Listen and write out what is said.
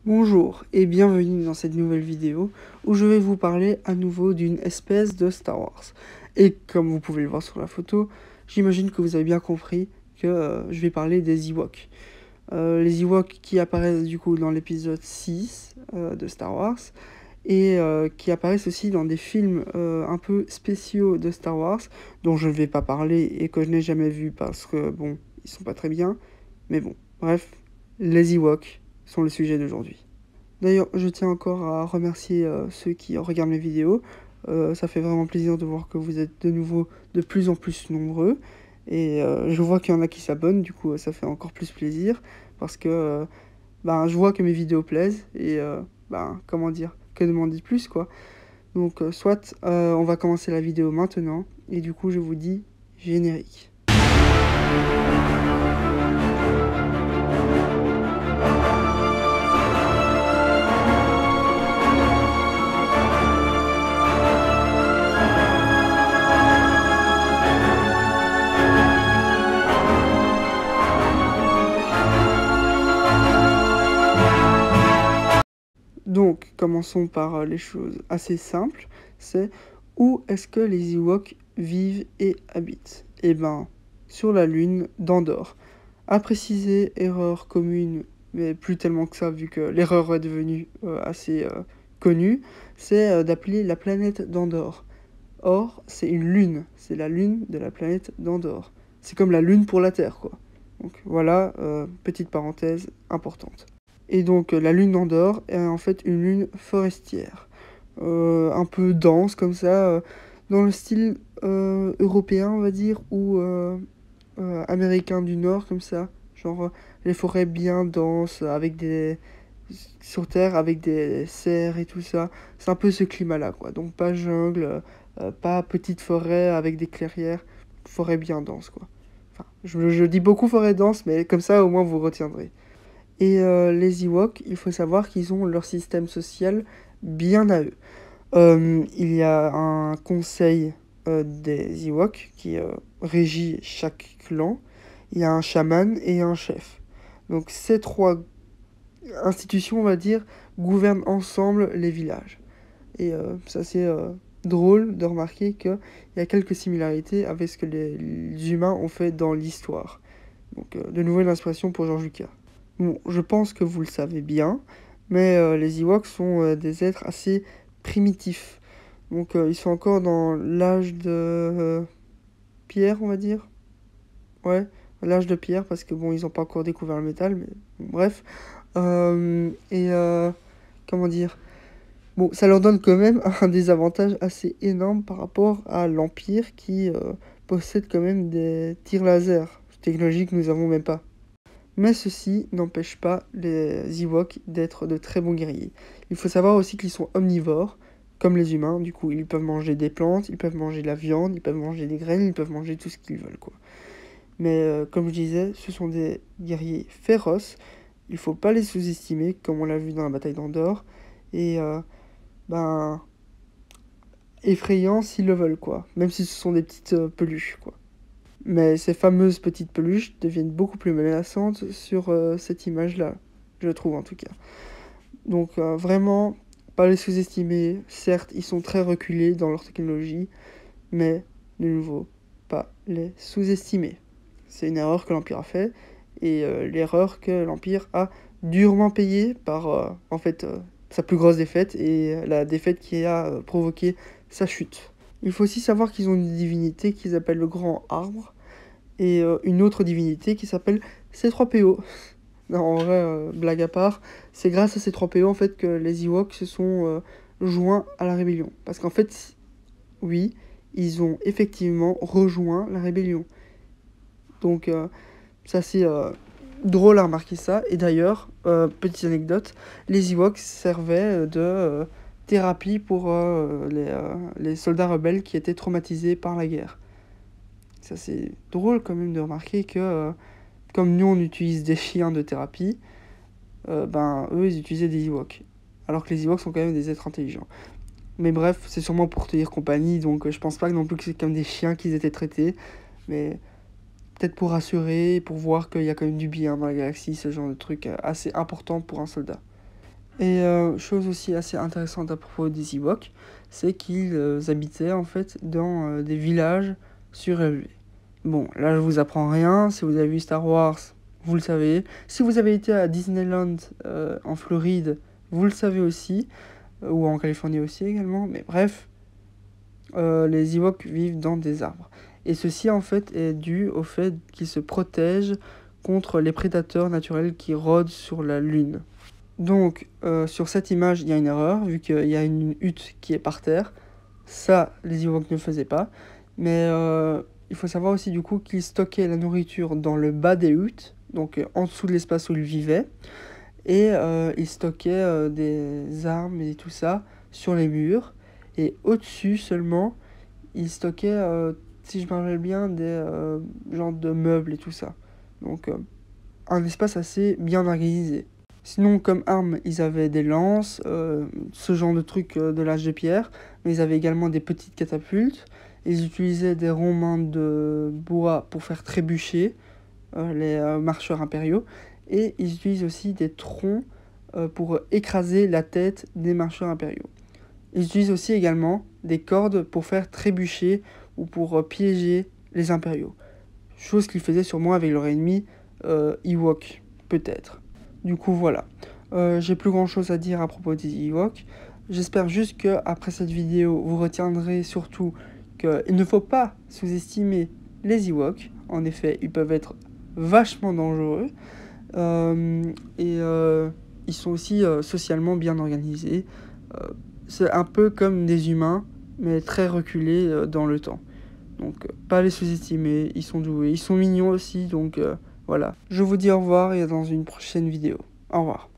Bonjour et bienvenue dans cette nouvelle vidéo où je vais vous parler à nouveau d'une espèce de Star Wars. Et comme vous pouvez le voir sur la photo, j'imagine que vous avez bien compris que je vais parler des Ewoks. Les Ewoks qui apparaissent du coup dans l'épisode 6 de Star Wars et qui apparaissent aussi dans des films un peu spéciaux de Star Wars dont je ne vais pas parler et que je n'ai jamais vu parce que bon, ils sont pas très bien. Mais bon, bref, les Ewoks sont le sujet d'aujourd'hui. D'ailleurs, je tiens encore à remercier ceux qui regardent mes vidéos. Ça fait vraiment plaisir de voir que vous êtes de nouveau de plus en plus nombreux. Et je vois qu'il y en a qui s'abonnent, du coup ça fait encore plus plaisir. Parce que je vois que mes vidéos plaisent. Et comment dire, que demander plus quoi. Donc soit on va commencer la vidéo maintenant. Et du coup je vous dis générique. Donc, commençons par les choses assez simples. C'est où est-ce que les Ewoks vivent et habitent? Eh ben, sur la lune d'Andorre. À préciser, erreur commune, mais plus tellement que ça, vu que l'erreur est devenue assez connue, c'est d'appeler la planète d'Andorre. Or, c'est une lune, c'est la lune de la planète d'Andorre. C'est comme la lune pour la Terre, quoi. Donc voilà, petite parenthèse importante. Et donc la lune d'Andorre est en fait une lune forestière, un peu dense comme ça, dans le style européen on va dire, ou américain du Nord comme ça, genre les forêts bien denses avec des sur Terre avec des cerfs et tout ça. C'est un peu ce climat-là quoi. Donc pas jungle, pas petite forêt avec des clairières, forêt bien dense quoi. Enfin, je dis beaucoup forêt dense, mais comme ça au moins vous retiendrez. Et les Ewoks, il faut savoir qu'ils ont leur système social bien à eux. Il y a un conseil des Ewoks qui régit chaque clan. Il y a un chaman et un chef. Donc ces trois institutions, on va dire, gouvernent ensemble les villages. Et ça c'est drôle de remarquer qu'il y a quelques similarités avec ce que les humains ont fait dans l'histoire. Donc de nouveau une inspiration pour George Lucas. Bon, je pense que vous le savez bien, mais les Ewoks sont des êtres assez primitifs. Donc ils sont encore dans l'âge de pierre, on va dire. Ouais, l'âge de pierre, parce que bon, ils n'ont pas encore découvert le métal, mais bon, bref. Comment dire? Bon, ça leur donne quand même un désavantage assez énorme par rapport à l'Empire qui possède quand même des tirs laser. Technologie que nous n'avons même pas. Mais ceci n'empêche pas les Ewoks d'être de très bons guerriers. Il faut savoir aussi qu'ils sont omnivores, comme les humains. Du coup, ils peuvent manger des plantes, ils peuvent manger de la viande, ils peuvent manger des graines, ils peuvent manger tout ce qu'ils veulent, quoi. Mais comme je disais, ce sont des guerriers féroces. Il faut pas les sous-estimer, comme on l'a vu dans la bataille d'Andorre. Et effrayants s'ils le veulent, quoi. Même si ce sont des petites peluches, quoi. Mais ces fameuses petites peluches deviennent beaucoup plus menaçantes sur cette image-là, je trouve en tout cas. Donc vraiment, pas les sous-estimer. Certes, ils sont très reculés dans leur technologie, mais de nouveau, pas les sous-estimer. C'est une erreur que l'Empire a fait, et l'erreur que l'Empire a durement payée par, sa plus grosse défaite, et la défaite qui a provoqué sa chute. Il faut aussi savoir qu'ils ont une divinité qu'ils appellent le Grand Arbre, et une autre divinité qui s'appelle C3PO. Non, en vrai, blague à part, c'est grâce à C3PO en fait que les Ewoks se sont joints à la rébellion. Parce qu'en fait, oui, ils ont effectivement rejoint la rébellion. Donc ça c'est drôle à remarquer ça. Et d'ailleurs, petite anecdote, les Ewoks servaient de thérapie pour les soldats rebelles qui étaient traumatisés par la guerre. Ça c'est drôle quand même de remarquer que comme nous on utilise des chiens de thérapie, eux ils utilisaient des Ewoks. Alors que les Ewoks sont quand même des êtres intelligents. Mais bref, c'est sûrement pour tenir compagnie, donc je pense pas non plus que c'est comme des chiens qu'ils étaient traités. Mais peut-être pour rassurer, pour voir qu'il y a quand même du bien dans la galaxie, ce genre de truc assez important pour un soldat. Et chose aussi assez intéressante à propos des Ewoks, c'est qu'ils habitaient en fait dans des villages surélevés. Bon, là je vous apprends rien, si vous avez vu Star Wars, vous le savez. Si vous avez été à Disneyland en Floride, vous le savez aussi, ou en Californie aussi également, mais bref, les Ewoks vivent dans des arbres. Et ceci en fait est dû au fait qu'ils se protègent contre les prédateurs naturels qui rôdent sur la Lune. Donc, sur cette image, il y a une erreur, vu qu'il y a une hutte qui est par terre. Ça, les Ewoks ne faisaient pas. Mais il faut savoir aussi, du coup, qu'ils stockaient la nourriture dans le bas des huttes, donc en dessous de l'espace où ils vivaient. Et ils stockaient des armes et tout ça sur les murs. Et au-dessus seulement, ils stockaient, si je me rappelle bien, des genres de meubles et tout ça. Donc, un espace assez bien organisé. Sinon, comme armes, ils avaient des lances, ce genre de trucs de l'âge de pierre, mais ils avaient également des petites catapultes. Ils utilisaient des ronds-mains de bois pour faire trébucher les marcheurs impériaux, et ils utilisent aussi des troncs pour écraser la tête des marcheurs impériaux. Ils utilisent aussi également des cordes pour faire trébucher ou pour piéger les impériaux. Chose qu'ils faisaient sûrement avec leur ennemi Ewok, peut-être. Du coup, voilà. J'ai plus grand chose à dire à propos des Ewoks. J'espère juste que après cette vidéo, vous retiendrez surtout qu'il ne faut pas sous-estimer les Ewoks. En effet, ils peuvent être vachement dangereux. Ils sont aussi socialement bien organisés. C'est un peu comme des humains, mais très reculés dans le temps. Donc, pas les sous-estimer, ils sont doués. Ils sont mignons aussi, donc voilà. Je vous dis au revoir et à dans une prochaine vidéo. Au revoir.